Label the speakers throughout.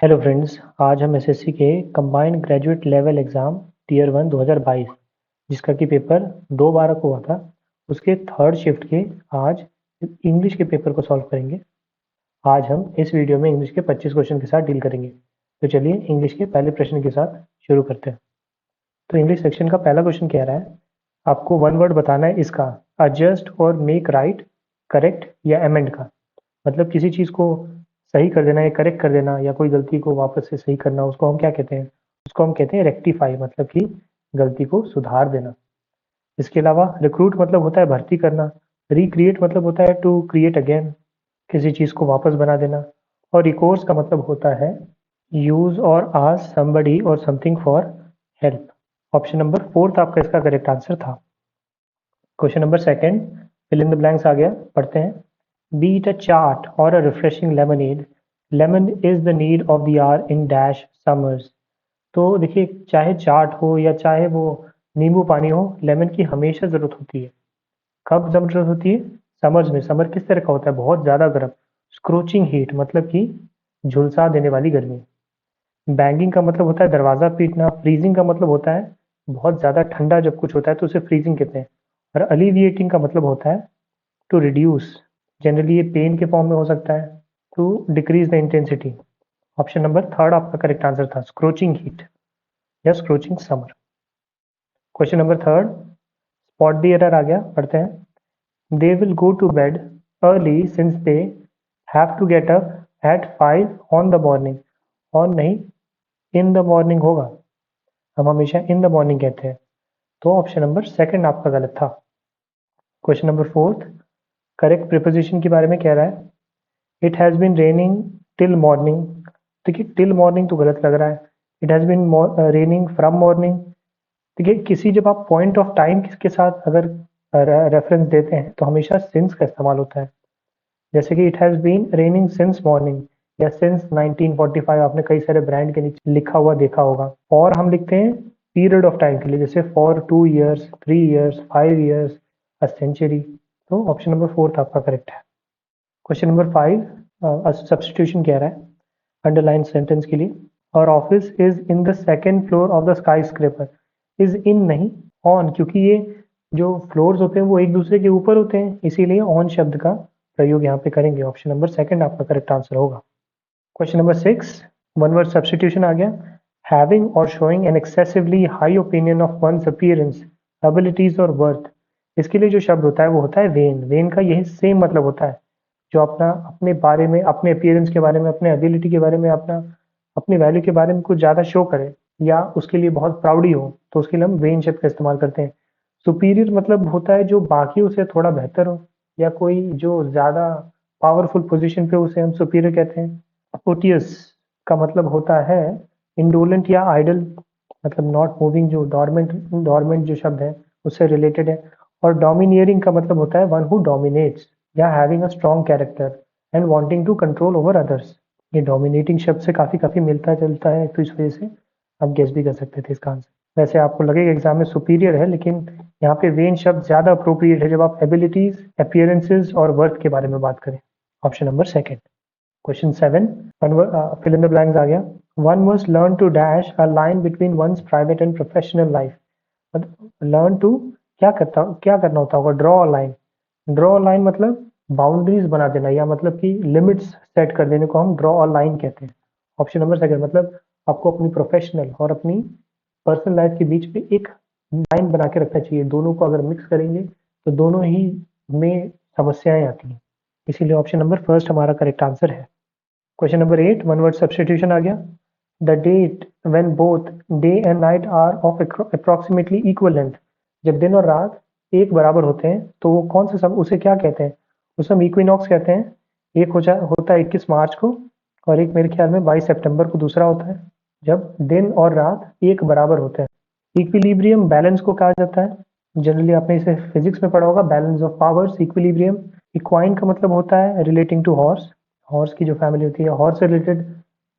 Speaker 1: Hello friends, आज हम SSC के combined graduate level exam tier 1 2022 जिसका कि पेपर 2/12 को हुआ था, उसके थर्ड शिफ्ट के आज इंग्लिश के पेपर को सॉल्व करेंगे। आज हम इस वीडियो में इंग्लिश के 25 क्वेश्चन के साथ डील करेंगे। तो चलिए इंग्लिश के पहले प्रश्न के साथ शुरू करते हैं। तो इंग्लिश सेक्शन का पहला क्वेश्चन कह रहा है, आपको वन वर्ड बताना है इसका एडजस्ट और मेक राइट, करेक्ट या अमेंड का। मतलब किसी चीज़ को सही कर देना या करेक्ट कर देना या कोई गलती को वापस से सही करना, उसको हम क्या कहते हैं? उसको हम कहते हैं रेक्टिफाई, मतलब कि गलती को सुधार देना। इसके अलावा रिक्रूट मतलब होता है भर्ती करना, रिक्रिएट मतलब होता है टू क्रिएट अगेन, किसी चीज़ को वापस बना देना, और रिकोर्स का मतलब होता है use or ask somebody or something for help. Option number fourth आपका इसका करेक्ट आंसर था। Question number second, fill in the blanks आ गया, पढ़ते हैं। Be it a chaat or a refreshing lemonade, lemon is the need of the hour in dash summers। तो देखिए, चाहे चाट हो या चाहे वो नींबू पानी हो, लेमन की हमेशा ज़रूरत होती है। कब ज़रूरत होती है? समर्स में। समर किस तरह का होता है? बहुत ज़्यादा गर्म, स्क्रोचिंग हीट, मतलब कि झुलसा देने वाली गर्मी। बैंगिंग का मतलब होता है दरवाज़ा पीटना। फ्रीजिंग का मतलब होता है बहुत ज़्यादा ठंडा जब कुछ होता है तो उसे फ्रीजिंग कहते हैं। और अलिविएटिंग का मतलब होता है टू रिड्यूस। जनरली ये पेन के फॉर्म में हो सकता है, to decrease the intensity. Option number third आपका करेक्ट आंसर था, स्क्रोचिंग हीट या scorching summer. Question number third, spot the error आ गया, पढ़ते हैं। They will go to bed early since they have to get up at 5 on the morning. On नहीं, in the morning होगा। हम हमेशा इन द मॉर्निंग कहते हैं, तो ऑप्शन नंबर सेकंड आपका गलत था। Question number fourth, correct preposition के बारे में कह रहा है। It has been raining till morning. देखिए, टिल मॉर्निंग तो गलत लग रहा है। It has been raining from morning. देखिए, किसी जब आप पॉइंट ऑफ टाइम के साथ अगर रेफरेंस देते हैं तो हमेशा सिंस का इस्तेमाल होता है। जैसे कि it has been raining since morning या सिंस 1945, आपने कई सारे ब्रांड के नीचे लिखा हुआ देखा होगा। और हम लिखते हैं पीरियड ऑफ टाइम के लिए, जैसे for 2 years, 3 years, 5 years, a century. तो ऑप्शन नंबर फोर्थ आपका करेक्ट है। क्वेश्चन नंबर 5, सब्स्टिट्यूशन कह रहा है अंडरलाइन सेंटेंस के लिए। और office is in the second floor of the skyscraper. Is in नहीं, ऑन, क्योंकि ये जो फ्लोर्स होते हैं वो एक दूसरे के ऊपर होते हैं, इसीलिए ऑन शब्द का प्रयोग यहाँ पे करेंगे। ऑप्शन नंबर सेकंड आपका करेक्ट आंसर होगा। Question number 6, one word substitution आ गया। Having or showing an excessively high opinion of one's appearance, abilities or worth. इसके लिए जो शब्द होता है वो होता है वेन। वेन का यही सेम मतलब होता है, जो अपना अपने बारे में, अपने अपीयरेंस के बारे में, अपने एबिलिटी के बारे में, अपनी वैल्यू के बारे में कुछ ज़्यादा शो करे या उसके लिए बहुत प्राउडी हो, तो उसके लिए हम वेन शब्द का इस्तेमाल करते हैं। सुपीरियर मतलब होता है जो बाकियों से थोड़ा बेहतर हो, या कोई जो ज़्यादा पावरफुल पोजीशन पे, उसे हम सुपीरियर कहते हैं। ओटियस का मतलब होता है इंडोलेंट या आइडल, मतलब नॉट मूविंग, जो डॉर्मेंट, डॉर्मेंट जो शब्द है उससे रिलेटेड है। और डोमिनियरिंग का मतलब होता है वन हु डोमिनेट्स या having a strong character and wanting to control over others. ये डोमिनेटिंग शब्द से काफ़ी काफ़ी मिलता जुलता है, तो इस वजह से आप गेस भी कर सकते थे इसका आंसर। वैसे आपको लगेगा एग्जाम में सुपीरियर है, लेकिन यहाँ पे वेन शब्द ज़्यादा अप्रोप्रिएट है जब आप एबिलिटीज, अपीयरेंसेस और वर्थ के बारे में बात करें। Option number second. Question 7, fill in the blanks आ गया। One must learn to dash a line between one's private and professional life. मतलब लर्न टू क्या करना होता होगा? Draw a line. Draw line मतलब बाउंड्रीज बना देना, या मतलब कि लिमिट्स सेट कर देने को हम ड्रॉ अ लाइन कहते हैं। ऑप्शन नंबर सेकंड, मतलब आपको अपनी प्रोफेशनल और अपनी पर्सनल लाइफ के बीच में एक लाइन बना के रखना चाहिए। दोनों को अगर मिक्स करेंगे तो दोनों ही में समस्याएं आती हैं, इसीलिए ऑप्शन नंबर फर्स्ट हमारा करेक्ट आंसर है। Question number 8, one word substitution आ गया। The date when both day and night are of approximately equal length. जब दिन और रात एक बराबर होते हैं तो वो कौन सा सब, उसे क्या कहते हैं? उसे हम इक्विनॉक्स कहते हैं। एक होता है 21 मार्च को, और एक मेरे ख्याल में 22 सितंबर को दूसरा होता है, जब दिन और रात एक बराबर होते हैं। इक्विलिब्रियम बैलेंस को कहा जाता है। जनरली आपने इसे फिजिक्स में पढ़ा होगा, balance of powers, equilibrium. Equine का मतलब होता है रिलेटिंग टू हॉर्स, हॉर्स की जो फैमिली होती है, हॉर्स से रिलेटेड।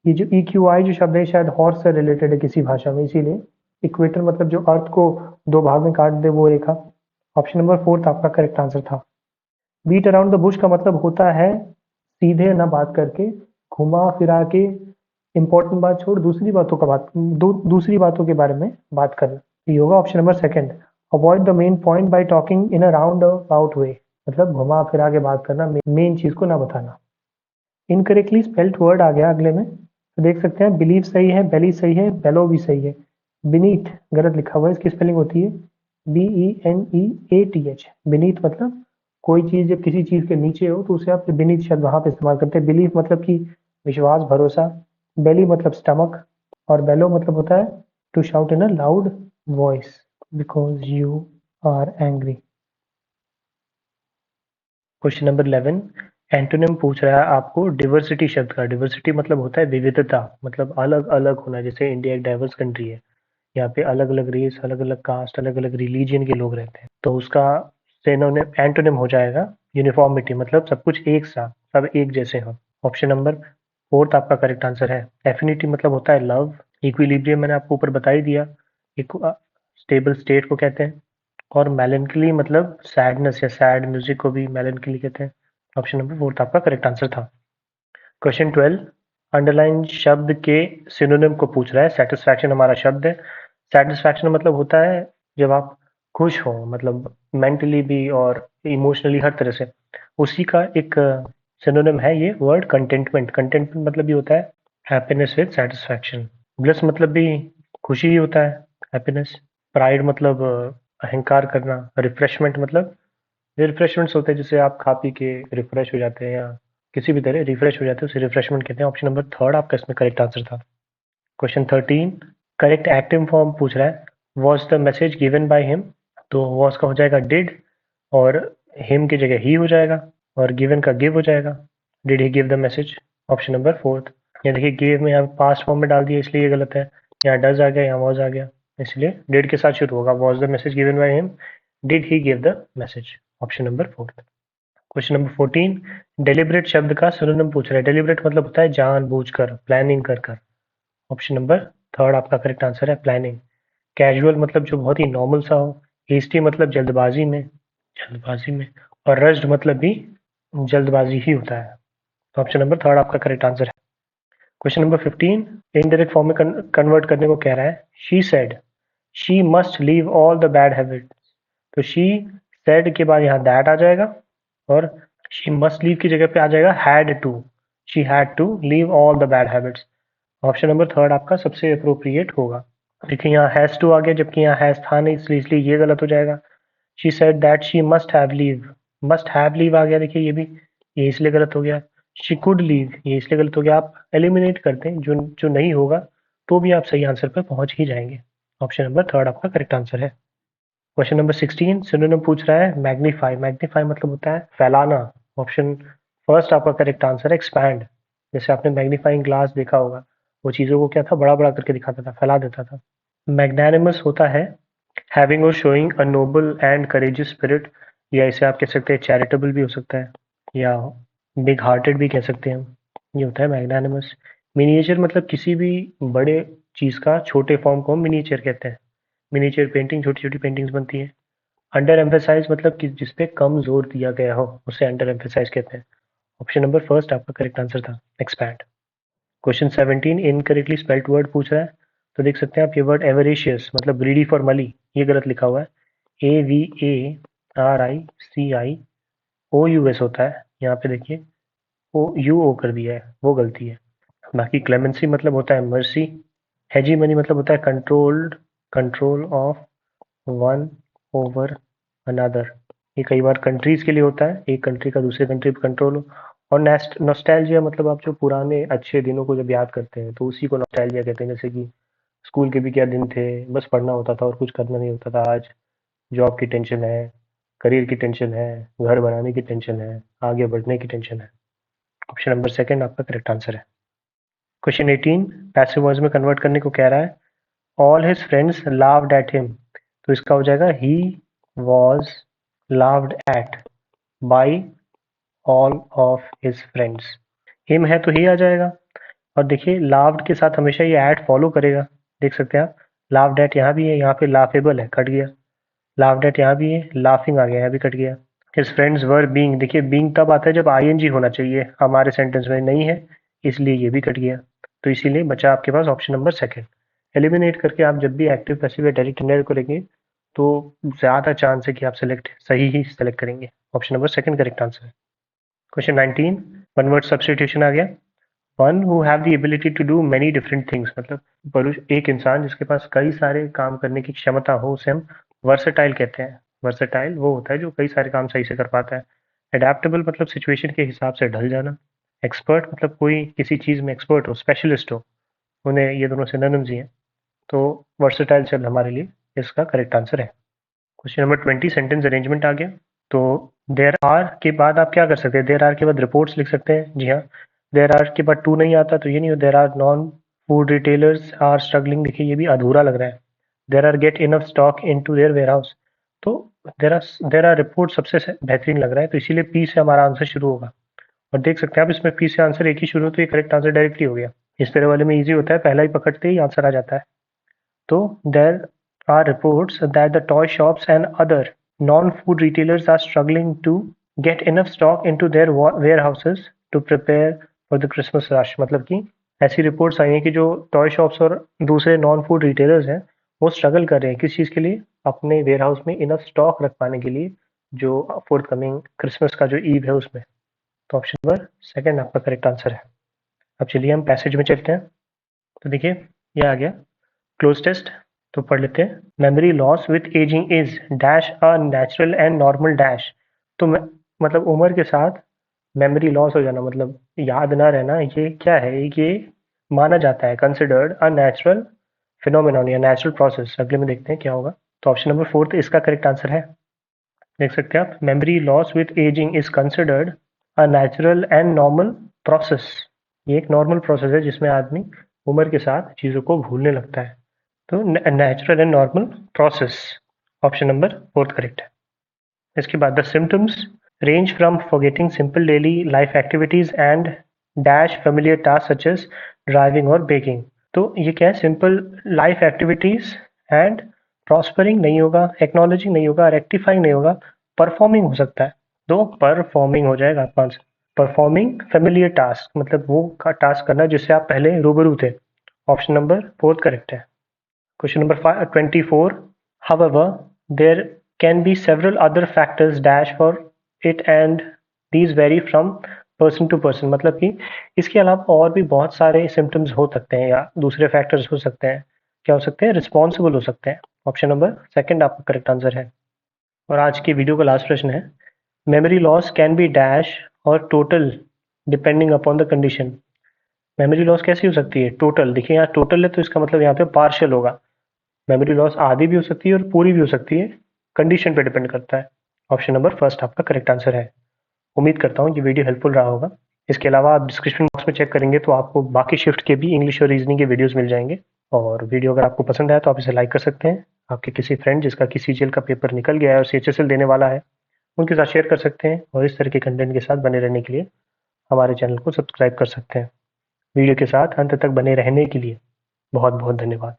Speaker 1: ये जो EQI जो शब्द है शायद हॉर्स से रिलेटेड है किसी भाषा में, इसीलिए इक्वेटर मतलब जो अर्थ को दो भाग में काट दे वो रेखा। ऑप्शन नंबर फोर्थ आपका करेक्ट आंसर था। बीट अराउंड द बुश का मतलब होता है सीधे ना बात करके, घुमा फिरा के इंपॉर्टेंट बात छोड़ दूसरी बातों के बारे में बात करना। ये होगा option number second, avoid the main point by talking in a roundabout way, मतलब घुमा फिरा के बात करना, मेन चीज को ना बताना। इनकरेक्टली स्पेल्ड वर्ड आ गया अगले में, तो देख सकते हैं बिलीव सही है, बेली सही है, बेलो भी सही है। बीनीथ गलत लिखा हुआ है, इसकी स्पेलिंग होती है BENEATH। बीनीथ मतलब कोई चीज जब किसी चीज के नीचे हो तो उसे आप बीनीथ शब्द वहां पे इस्तेमाल करते हैं। बिलीव मतलब कि विश्वास, भरोसा। बेली मतलब स्टमक, और बेलो मतलब होता है to shout in a loud voice because you are angry. Question number 11, antonym पूछ रहा है आपको डिवर्सिटी शब्द का। डिवर्सिटी मतलब होता है विविधता, मतलब अलग अलग होना। जैसे इंडिया एक डाइवर्स कंट्री है, यहाँ पे अलग अलग रेस, अलग अलग कास्ट, अलग अलग रिलीजन के लोग रहते हैं, तो उसका सिनोनिम एंटोनिम हो जाएगा यूनिफॉर्मिटी, मतलब सब कुछ एक सा, सब एक जैसे हो। ऑप्शन नंबर फोर्थ आपका करेक्ट आंसर है। एफिनिटी मतलब होता है लव। इक्विलिब्रियम मैंने आपको ऊपर बता ही दिया, एक स्टेबल स्टेट को कहते हैं। और मेलनकली मतलब सैडनेस या सैड म्यूजिक को भी मेलनकली कहते हैं। ऑप्शन नंबर फोर्थ आपका करेक्ट आंसर था। क्वेश्चन 12, अंडरलाइन शब्द के सिनोनिम को पूछ रहा है। सेटिस्फैक्शन हमारा शब्द है। सेटिस्फैक्शन मतलब होता है जब आप खुश हो, मतलब मेंटली भी और इमोशनली हर तरह से। उसी का एक सिनोनिम है ये वर्ड कंटेंटमेंट। कंटेंटमेंट मतलब भी होता है हैप्पीनेस विद सेटिस्फैक्शन। ब्लिस मतलब भी खुशी ही होता है, हैप्पीनेस। प्राइड मतलब अहंकार करना। रिफ्रेशमेंट मतलब रिफ्रेशमेंट्स होते हैं जिससे आप खा पी के रिफ्रेश हो जाते हैं, या किसी भी तरह रिफ्रेश हो जाते हैं, उसे रिफ्रेशमेंट कहते हैं। ऑप्शन नंबर थर्ड आपका इसमें करेक्ट आंसर था। क्वेश्चन 13, करेक्ट एक्टिव फॉर्म पूछ रहा है। Was the message given by him, तो वॉज का हो जाएगा डिड, और हिम की जगह ही हो जाएगा, और गिवन का गिव हो जाएगा। Did he give the message, option number fourth. ये देखिए गिव में यहाँ पास्ट फॉर्म में डाल दिया इसलिए ये गलत है। यहाँ डज आ गया, यहाँ वॉज आ गया, इसलिए डिड के साथ शुरू होगा। Was the message given by him, did he give the message, option number fourth. Question number 14, deliberate शब्द का सिनोनिम पूछ रहा है। डेलिबरेट मतलब होता है जानबूझकर, प्लानिंग कर कर। ऑप्शन नंबर थर्ड आपका करेक्ट आंसर है, प्लानिंग। कैजुअल मतलब जो बहुत ही नॉर्मल सा हो। हेस्टी मतलब जल्दबाजी में। और रश्ड मतलब भी जल्दबाजी ही होता है। तो ऑप्शन नंबर थर्ड आपका करेक्ट आंसर है। क्वेश्चन नंबर 15, इनडायरेक्ट फॉर्म में कन्वर्ट करने को कह रहा है। She said she must leave all the bad habit, तो शी सेड के बाद यहाँ दैट आ जाएगा, और शी मस्ट लीव की जगह पे आ जाएगा had to. She had to leave all the bad habits. Option number third आपका सबसे अप्रोप्रिएट होगा। देखिए यहाँ हैज टू आ गया, जबकि यहाँ हैज था नहीं, इसलिए ये गलत हो जाएगा। She said that she must have leave, must have leave आ गया, देखिए ये इसलिए गलत हो गया। शी कुड लीव, ये इसलिए गलत हो गया। आप एलिमिनेट करते हैं जो जो नहीं होगा, तो भी आप सही आंसर पर पहुंच ही जाएंगे। ऑप्शन नंबर थर्ड आपका करेक्ट आंसर है। क्वेश्चन नंबर 16, सिनोनिम पूछ रहा है मैग्नीफाई। मैग्नीफाई मतलब होता है फैलाना। ऑप्शन फर्स्ट आपका करेक्ट आंसर है एक्सपैंड। जैसे आपने मैग्नीफाइंग ग्लास देखा होगा, वो चीज़ों को क्या था, बड़ा बड़ा करके दिखाता था, फैला देता था। मैग्नानिमस होता है having or showing a noble and courageous spirit, या इसे आप कह सकते हैं चैरिटेबल भी हो सकता है, या बिग हार्टेड भी कह सकते हैं हम। ये होता है मैग्नानिमस। मिनिएचर मतलब किसी भी बड़े चीज़ का छोटे फॉर्म को हम मिनिएचर कहते हैं। मिनिएचर पेंटिंग, छोटी छोटी पेंटिंग्स बनती है। अंडर एम्फेसाइज मतलब कि जिस पे कम जोर दिया गया हो, उसे अंडर एम्फेसाइज कहते हैं। ऑप्शन नंबर फर्स्ट आपका करेक्ट आंसर था, expand. Question 17, incorrectly spelled word पूछ रहा है। तो देख सकते हैं आप ये वर्ड एवरेशियस मतलब ग्रीडी फॉर मनी, ये गलत लिखा हुआ है। AVARICIOUS होता है, यहाँ पे देखिए OUO कर दिया है, वो गलती है। बाकी क्लेमेंसी मतलब होता है मर्सी। हेजीमनी मतलब होता है control of one over another. ये कई बार कंट्रीज के लिए होता है, एक कंट्री का दूसरे कंट्री पे कंट्रोल हो। और नॉस्टैल्जिया मतलब आप जो पुराने अच्छे दिनों को जब याद करते हैं, तो उसी को नॉस्टैल्जिया कहते हैं। जैसे कि स्कूल के भी क्या दिन थे, बस पढ़ना होता था और कुछ करना नहीं होता था। आज जॉब की टेंशन है, करियर की टेंशन है, घर बनाने की टेंशन है, आगे बढ़ने की टेंशन है। ऑप्शन नंबर सेकंड आपका करेक्ट आंसर है। क्वेश्चन 18, पैसिव वॉइस में कन्वर्ट करने को कह रहा है। All his friends laughed at him, तो इसका हो जाएगा he was laughed eight by all of his friends. Him है तो ही आ जाएगा, और देखिए लाफ्ड के साथ हमेशा ये एट फॉलो करेगा। देख सकते हैं आप, लाफ्ड एट यहाँ भी है, यहाँ पे लाफेबल है, कट गया। लाफ्ड एट यहाँ भी है, लाफिंग आ गया, यहाँ भी कट गया। हिज फ्रेंड्स वर बीइंग, देखिए बीइंग तब आता है जब आईएनजी होना चाहिए, हमारे सेंटेंस में नहीं है, इसलिए ये भी कट गया। तो इसीलिए बचा आपके पास ऑप्शन नंबर सेकंड। एलिमिनेट करके आप जब भी एक्टिव पैसिव या डायरेक्ट इंडायरेक्ट करेंगे तो ज़्यादा चांस है कि आप सही ही सेलेक्ट करेंगे। Option number second correct answer है। क्वेश्चन 19, वन वर्ड सब्स्टिट्यूशन आ गया। One who have the ability to do many different things, मतलब पुरुष एक इंसान जिसके पास कई सारे काम करने की क्षमता हो, उसे हम वर्सेटाइल कहते हैं। वर्सेटाइल वो होता है जो कई सारे काम सही से कर पाता है। एडेप्टेबल मतलब सिचुएशन के हिसाब से ढल जाना। एक्सपर्ट मतलब कोई किसी चीज़ में एक्सपर्ट हो, स्पेशलिस्ट हो। उन्हें ये दोनों सिनोनिम्स ही हैं। तो वर्सेटाइल शब्द हमारे लिए इसका करेक्ट आंसर है। क्वेश्चन नंबर 20, सेंटेंस अरेंजमेंट आ गया। तो देयर आर के बाद आप क्या कर सकते हैं, देयर आर के बाद रिपोर्ट्स लिख सकते हैं। जी हाँ, देयर आर के बाद टू नहीं आता तो ये नहीं हो, there are non food retailers are struggling, देखिए ये भी अधूरा लग रहा है। There are get enough stock into their warehouse, तो देयर आर रिपोर्ट सबसे बेहतरीन लग रहा है, तो इसीलिए पी से हमारा आंसर शुरू होगा। और देख सकते हैं आप इसमें पी से आंसर एक ही शुरू हो, तो ये करेक्ट आंसर डायरेक्टली हो गया। इस तरह वाले में ईजी होता है, पहला ही पकड़ते ही आंसर आ जाता है। तो there are reports that the toy shops and other non-food retailers are struggling to get enough stock into their warehouses to prepare for the Christmas rush। मतलब कि ऐसी रिपोर्ट्स आई हैं कि जो टॉय शॉप्स और दूसरे नॉन फूड रिटेलर्स हैं वो स्ट्रगल कर रहे हैं किस चीज़ के लिए, अपने वेयर हाउस में इनफ स्टॉक रख पाने के लिए जो फोर्थ कमिंग क्रिसमस का जो ईव है उसमें। तो ऑप्शन नंबर सेकंड आपका करेक्ट आंसर है। अब चलिए हम पैसेज में चलते हैं। तो देखिए ये आ गया क्लोज टेस्ट, तो पढ़ लेते हैं। Memory loss with ageing is dash a natural and normal dash. तो मतलब उम्र के साथ मेमोरी लॉस हो जाना, मतलब याद ना रहना, ये क्या है, ये माना जाता है कंसिडर्ड अ नेचुरल फिनोमिनॉन या नेचुरल प्रोसेस। अगले में देखते हैं क्या होगा। तो ऑप्शन नंबर फोर्थ इसका करेक्ट आंसर है। देख सकते हैं आप, memory loss with ageing is considered a natural and normal process. ये एक नॉर्मल प्रोसेस है जिसमें आदमी उम्र के साथ चीज़ों को भूलने लगता है। तो natural and normal process, option number fourth correct है। इसके बाद the symptoms range from forgetting simple daily life activities and dash familiar task such as driving और बेकिंग। तो ये क्या है, simple life activities and prospering नहीं होगा, एक्नॉलेजिंग नहीं होगा, रेक्टिफाइंग नहीं होगा, परफॉर्मिंग हो सकता है। तो परफॉर्मिंग हो जाएगा आपका आंसर। परफॉर्मिंग फेमिलियर टास्क मतलब वो का टास्क करना जिससे आप पहले रूबरू थे। ऑप्शन नंबर फोर्थ करेक्ट है। Question number 24. However, there can be several other factors dash for it and these vary from person to person। मतलब कि इसके अलावा और भी बहुत सारे सिम्टम्स हो सकते हैं या दूसरे फैक्टर्स हो सकते हैं। क्या हो सकते हैं, रिस्पॉन्सिबल हो सकते हैं। ऑप्शन नंबर सेकंड आपका करेक्ट आंसर है। और आज की वीडियो का लास्ट प्रश्न है, memory loss can be dash और total depending upon the condition. Memory loss कैसी हो सकती है, टोटल। देखिए यहाँ टोटल है तो इसका मतलब यहाँ पे पार्शियल होगा। मेमोरी लॉस आधी भी हो सकती है और पूरी भी हो सकती है, कंडीशन पे डिपेंड करता है। ऑप्शन नंबर फर्स्ट आपका करेक्ट आंसर है। उम्मीद करता हूँ ये वीडियो हेल्पफुल रहा होगा। इसके अलावा आप डिस्क्रिप्शन बॉक्स में चेक करेंगे तो आपको बाकी शिफ्ट के भी इंग्लिश और रीजनिंग के वीडियोस मिल जाएंगे। और वीडियो अगर आपको पसंद आया तो आप इसे लाइक कर सकते हैं। आपके किसी फ्रेंड जिसका किसी सीजीएल का पेपर निकल गया है और सीएचएसएल देने वाला है उनके साथ शेयर कर सकते हैं। और इस तरह के कंटेंट के साथ बने रहने के लिए हमारे चैनल को सब्सक्राइब कर सकते हैं। वीडियो के साथ अंत तक बने रहने के लिए बहुत बहुत धन्यवाद।